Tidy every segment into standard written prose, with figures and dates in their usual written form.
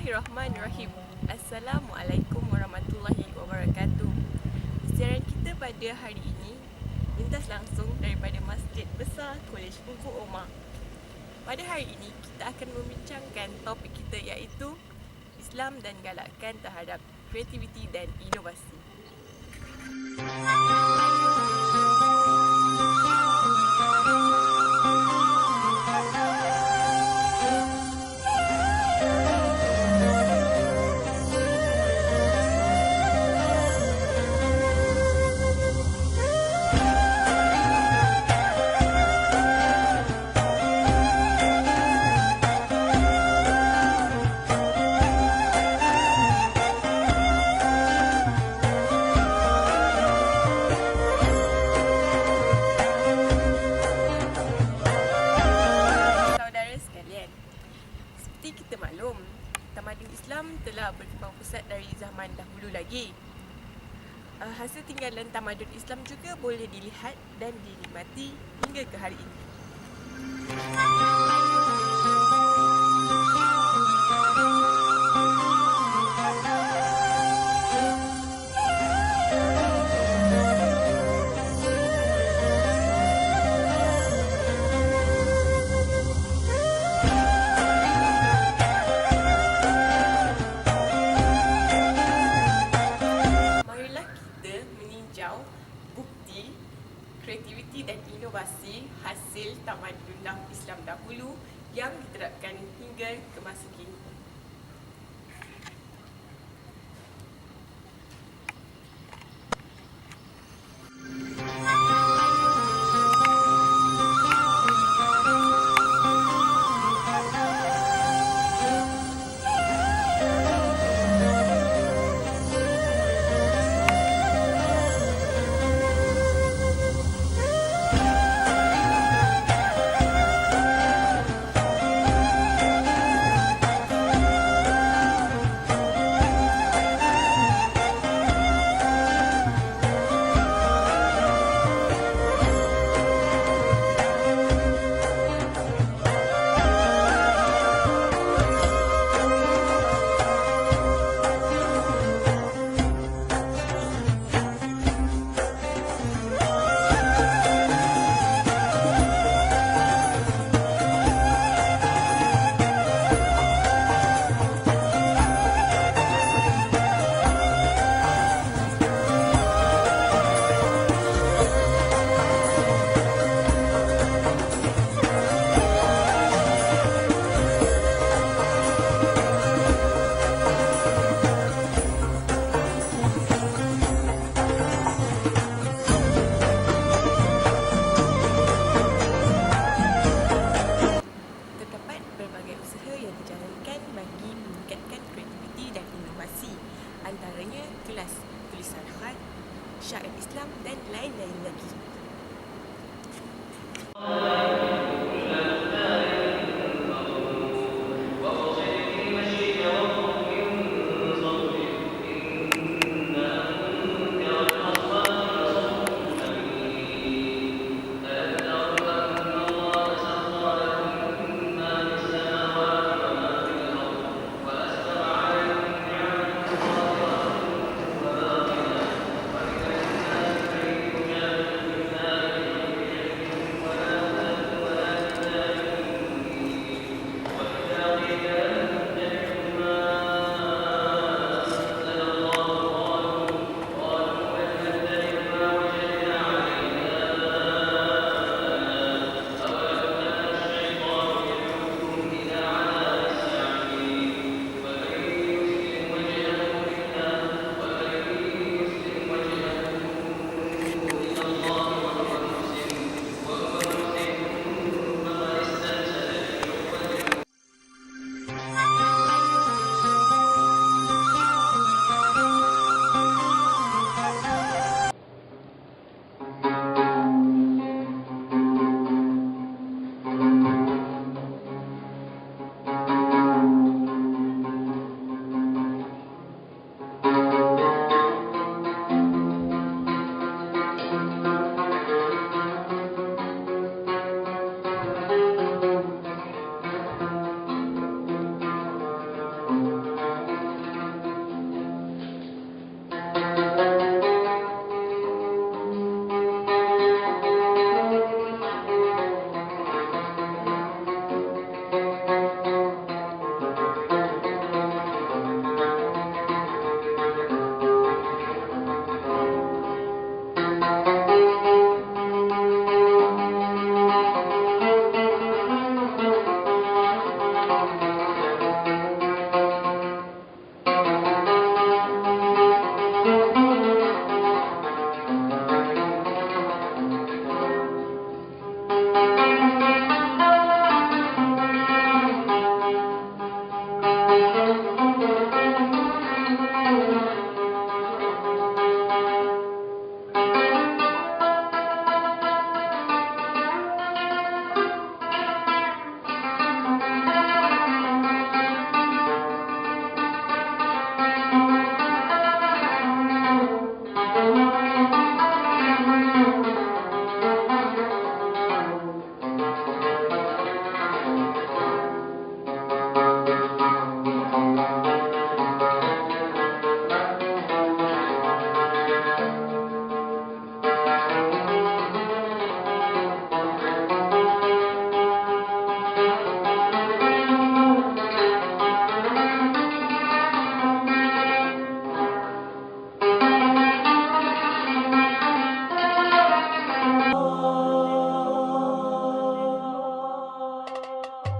Bismillahirrahmanirrahim. Assalamualaikum warahmatullahi wabarakatuh. Siaran kita pada hari ini lintas langsung daripada Masjid Besar Kolej Ungku Omar. Pada hari ini kita akan membincangkan topik kita iaitu Islam dan galakkan terhadap kreativiti dan inovasi. Seperti kita maklum, tamadun Islam telah berkembang pesat dari zaman dahulu lagi. Hasil tinggalan tamadun Islam juga boleh dilihat dan dinikmati hingga ke hari ini. Bukti, kreativiti dan inovasi hasil tamadun Islam dahulu yang diterapkan hingga ke masa kini.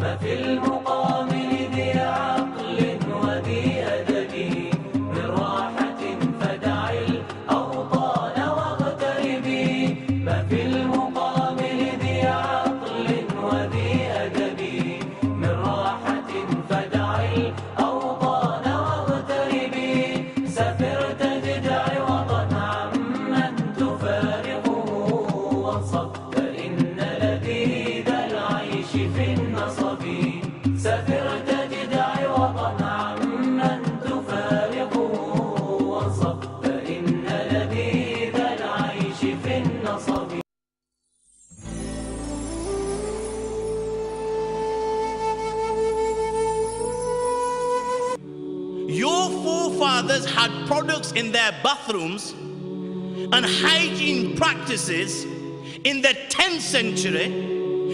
ما في المقابل ذي عقل وذي أدب من راحة فدع الأوطان واغتربي ما في المقابل ذي عقل وذي أدب من راحة فدع الأوطان واغتربي سافر تجد عوضا عمن تفارقه وانصب فإن لذيذ العيش في النصب سافر تجد عوضا عمن تفارقه وانصب فإن لذيذ العيش في النصب. Your forefathers had products in their bathrooms and hygiene practices in the 10th century,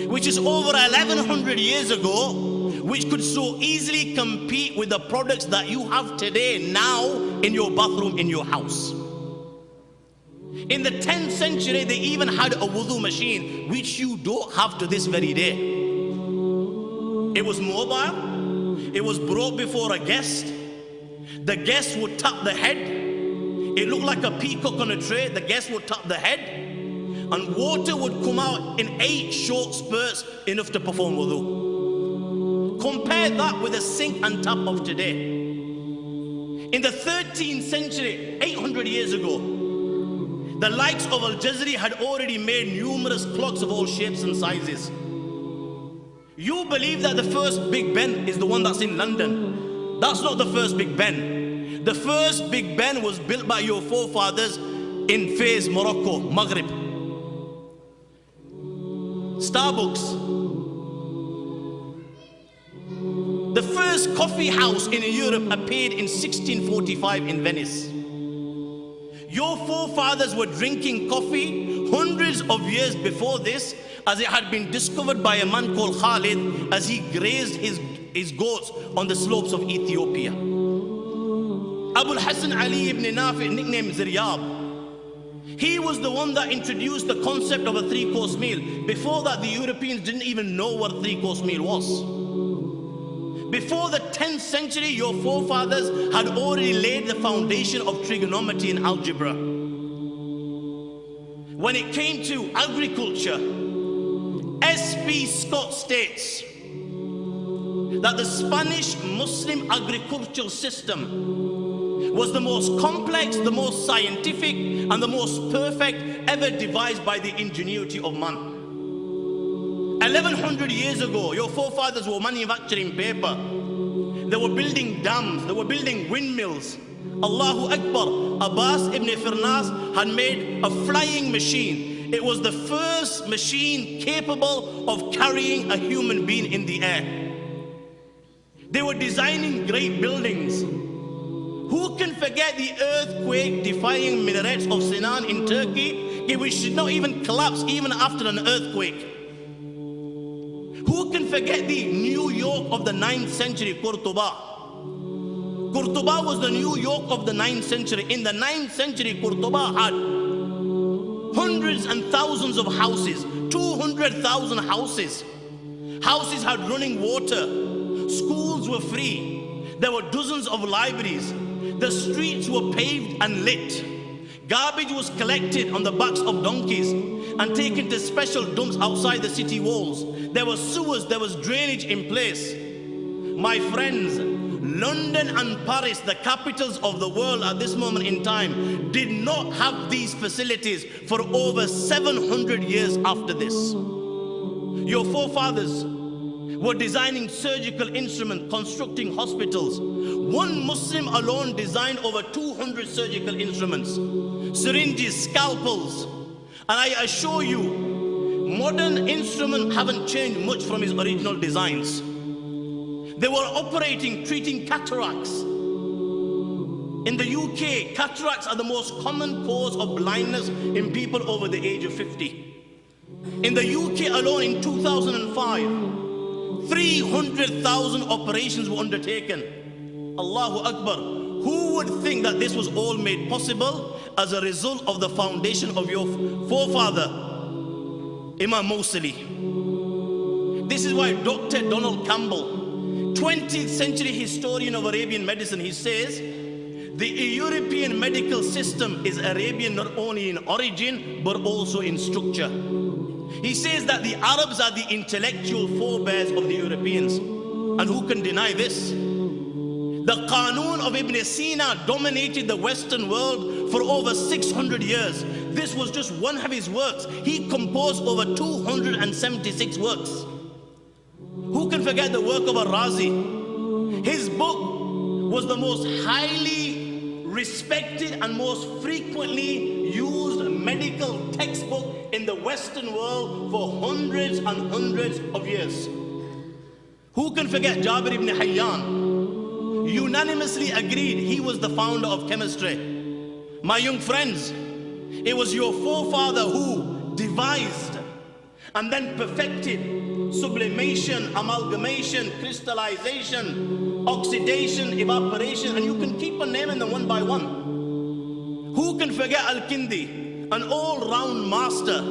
which is over 1100 years ago, which could so easily compete with the products that you have today now in your bathroom in your house. In the 10th century, they even had a wudu machine, which you don't have to this very day. It was mobile. It was brought before a guest. The guest would tap the head. It looked like a peacock on a tray. The guest would tap the head, and water would come out in 8 short spurts, enough to perform wudu. Compare that with the sink and tap of today. In the 13th century, 800 years ago, the likes of Al-Jazari had already made numerous clocks of all shapes and sizes. You believe that the first Big Ben is the one that's in London. That's not the first Big Ben. The first Big Ben was built by your forefathers in Fez, Morocco, Maghreb. Starbucks. The first coffee house in Europe appeared in 1645 in Venice. Your forefathers were drinking coffee hundreds of years before this, as it had been discovered by a man called Khalid as he grazed his goats on the slopes of Ethiopia. Abu al-Hasan Ali ibn Nafi, nicknamed Ziryab, he was the one that introduced the concept of a 3-course meal. Before that, the Europeans didn't even know what a 3-course meal was. Before the 10th century, your forefathers had already laid the foundation of trigonometry and algebra. When it came to agriculture, S.P. Scott states that the Spanish Muslim agricultural system was the most complex, the most scientific, and the most perfect ever devised by the ingenuity of man. 1100 years ago, your forefathers were manufacturing paper. They were building dams. They were building windmills. Allahu Akbar. Abbas ibn Firnas had made a flying machine. It was the first machine capable of carrying a human being in the air. They were designing great buildings. Who can forget the earthquake-defying minarets of Sinan in Turkey, which did not even collapse even after an earthquake? Who can forget the New York of the 9th century, Cordoba? Cordoba was the New York of the 9th century. In the 9th century, Cordoba had hundreds and thousands of houses, 200,000 houses. Houses had running water. Schools were free. There were dozens of libraries. The streets were paved and lit. Garbage was collected on the backs of donkeys and taken to special dumps outside the city walls. There were sewers, there was drainage in place. My friends, London and Paris, the capitals of the world at this moment in time, did not have these facilities for over 700 years after this. Your forefathers were designing surgical instruments, constructing hospitals. One Muslim alone designed over 200 surgical instruments, syringes, scalpels. And I assure you, modern instruments haven't changed much from his original designs. They were operating, treating cataracts. In the UK, cataracts are the most common cause of blindness in people over the age of 50. In the UK alone in 2005, 300,000 operations were undertaken. Allahu Akbar. Who would think that this was all made possible as a result of the foundation of your forefather, Imam Mawsili? This is why Dr. Donald Campbell, 20th century historian of Arabian medicine, he says, the European medical system is Arabian not only in origin, but also in structure. He says that the Arabs are the intellectual forebears of the Europeans. And who can deny this? The Qanun of Ibn Sina dominated the Western world for over 600 years. This was just one of his works. He composed over 276 works. Who can forget the work of Al-Razi? His book was the most highly respected and most frequently used medical textbook in the Western world for hundreds and hundreds of years. Who can forget Jabir ibn Hayyan? Unanimously agreed he was the founder of chemistry. My young friends, it was your forefather who devised and then perfected sublimation, amalgamation, crystallization, oxidation, evaporation, and you can keep on naming them one by one. Who can forget Al-Kindi, an all-round master?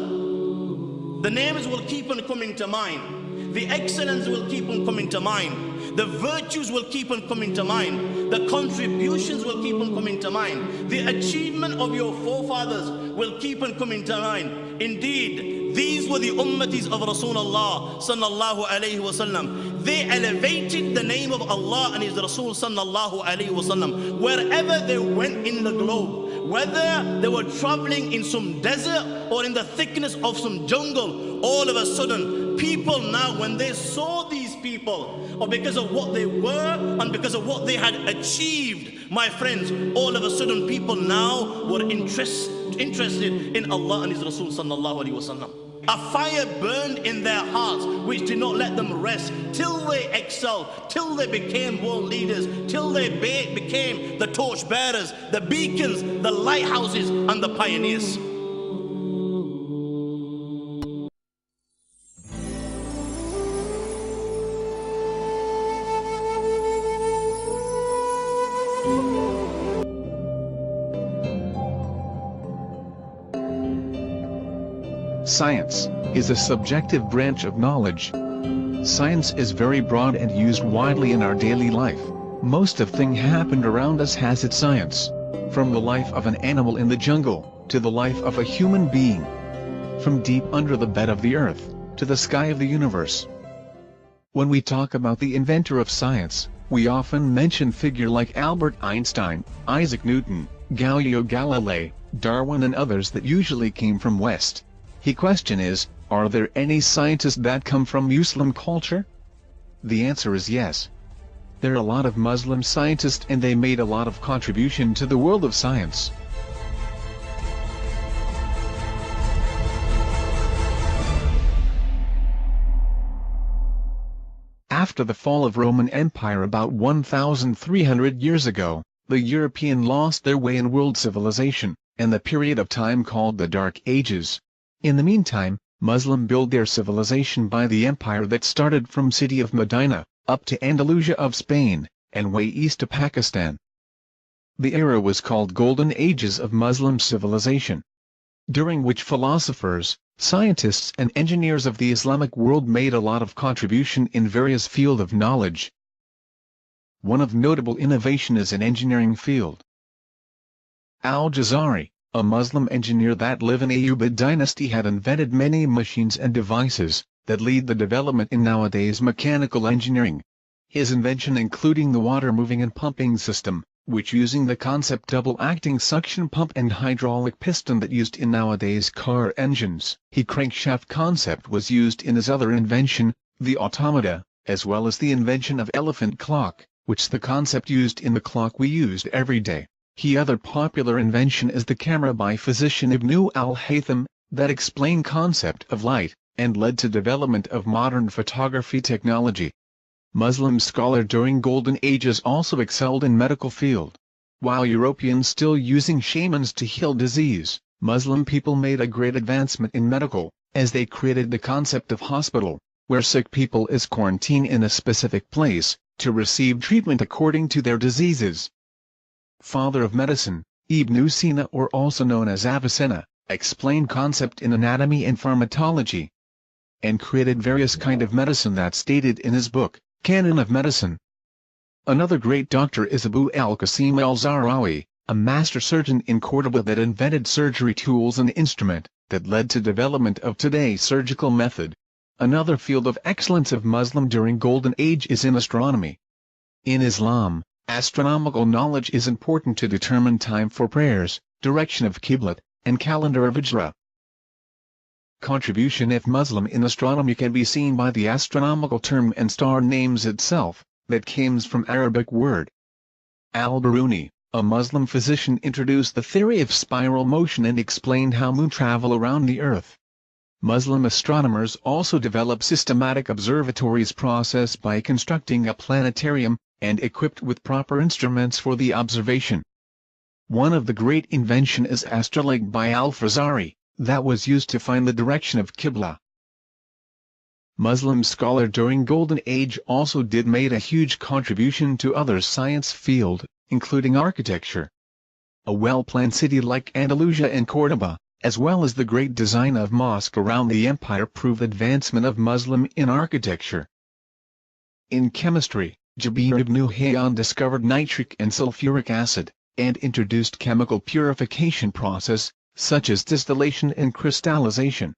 The names will keep on coming to mind. The excellence will keep on coming to mind. The virtues will keep on coming to mind. The contributions will keep on coming to mind. The achievement of your forefathers will keep on coming to mind. Indeed, these were the ummatis of Rasulullah sallallahu alayhi wasallam. They elevated the name of Allah and His Rasul sallallahu alayhi wasallam wherever they went in the globe. Whether they were traveling in some desert or in the thickness of some jungle, all of a sudden, people now, when they saw these people, or because of what they were and because of what they had achieved, my friends, all of a sudden people now were interested in Allah and His Rasul sallallahu alaihi wasallam. A fire burned in their hearts which did not let them rest till they excelled, till they became world leaders, till they became the torch bearers, the beacons, the lighthouses, and the pioneers. Science is a subjective branch of knowledge. Science is very broad and used widely in our daily life. Most of thing happened around us has its science. From the life of an animal in the jungle, to the life of a human being. From deep under the bed of the earth, to the sky of the universe. When we talk about the inventor of science, we often mention figures like Albert Einstein, Isaac Newton, Galileo Galilei, Darwin and others that usually came from West. The question is, are there any scientists that come from Muslim culture? The answer is yes. There are a lot of Muslim scientists and they made a lot of contribution to the world of science. After the fall of Roman Empire about 1,300 years ago, the European lost their way in world civilization, and the period of time called the Dark Ages. In the meantime, Muslim built their civilization by the empire that started from city of Medina, up to Andalusia of Spain, and way east to Pakistan. The era was called Golden Ages of Muslim civilization, during which philosophers, scientists and engineers of the Islamic world made a lot of contribution in various fields of knowledge. One of notable innovation is in engineering field. Al-Jazari, a Muslim engineer that lived in Ayyubid dynasty, had invented many machines and devices that lead the development in nowadays mechanical engineering. His invention including the water moving and pumping system, which using the concept double-acting suction pump and hydraulic piston that used in nowadays car engines. His crankshaft concept was used in his other invention, the automata, as well as the invention of elephant clock, which the concept used in the clock we used every day. His other popular invention is the camera by physician Ibn al-Haytham, that explained concept of light, and led to development of modern photography technology. Muslim scholar during Golden Ages also excelled in medical field. While Europeans still using shamans to heal disease, Muslim people made a great advancement in medical, as they created the concept of hospital, where sick people is quarantined in a specific place, to receive treatment according to their diseases. Father of medicine, Ibn Sina, or also known as Avicenna, explained concept in anatomy and pharmacology. and created various kind of medicine that's stated in his book, Canon of Medicine. Another great doctor is Abu al-Qasim al-Zahrawi, a master surgeon in Cordoba that invented surgery tools and instrument that led to development of today's surgical method. Another field of excellence of Muslim during Golden Age is in astronomy. In Islam, astronomical knowledge is important to determine time for prayers, direction of Qiblat, and calendar of Hijrah. Contribution of Muslim in astronomy can be seen by the astronomical term and star names itself, that comes from Arabic word. Al-Biruni, a Muslim physician, introduced the theory of spiral motion and explained how moon travel around the earth. Muslim astronomers also develop systematic observatories process by constructing a planetarium, and equipped with proper instruments for the observation. One of the great invention is astrolabe by Al-Fazari, that was used to find the direction of Qibla. Muslim scholar during Golden Age also made a huge contribution to other science field, including architecture. A well-planned city like Andalusia and Cordoba, as well as the great design of mosque around the empire, prove advancement of Muslim in architecture. In chemistry, Jabir ibn Hayyan discovered nitric and sulfuric acid, and introduced chemical purification process, such as distillation and crystallization.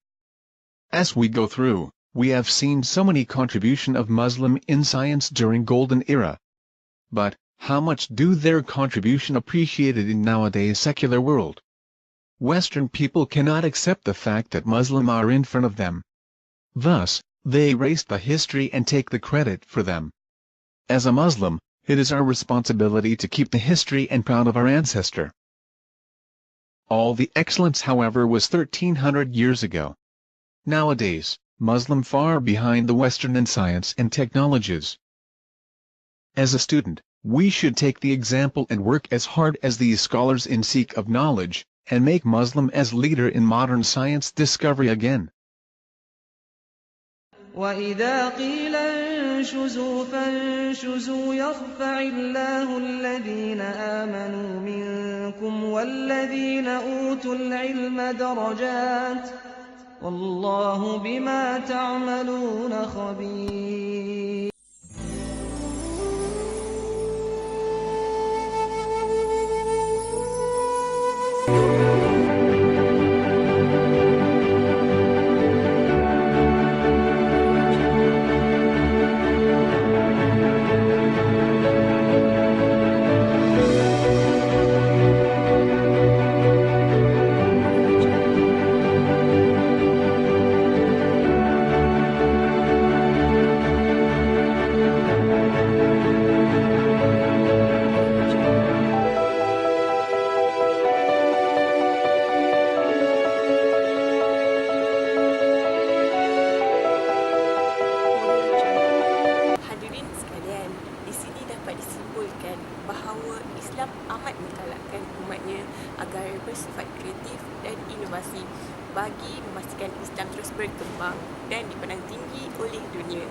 As we go through, we have seen so many contribution of Muslim in science during Golden Era. But, how much do their contribution appreciated in nowadays secular world? Western people cannot accept the fact that Muslim are in front of them. Thus, they erase the history and take the credit for them. As a Muslim, it is our responsibility to keep the history and proud of our ancestor. All the excellence, however, was 1300 years ago. Nowadays, Muslim far behind the Western in science and technologies. As a student, we should take the example and work as hard as these scholars in seek of knowledge, and make Muslim as leader in modern science discovery again. وَإِذَا قِيلَ انشُزُوا فَانشُزُوا يَرْفَعِ اللَّهُ الَّذِينَ آمَنُوا مِنكُمْ وَالَّذِينَ أُوتُوا الْعِلْمَ دَرَجَاتٍ وَاللَّهُ بِمَا تَعْمَلُونَ خَبِيرٌ. Bahawa Islam amat menggalakkan umatnya agar bersifat kreatif dan inovasi bagi memastikan Islam terus berkembang dan dipandang tinggi oleh dunia.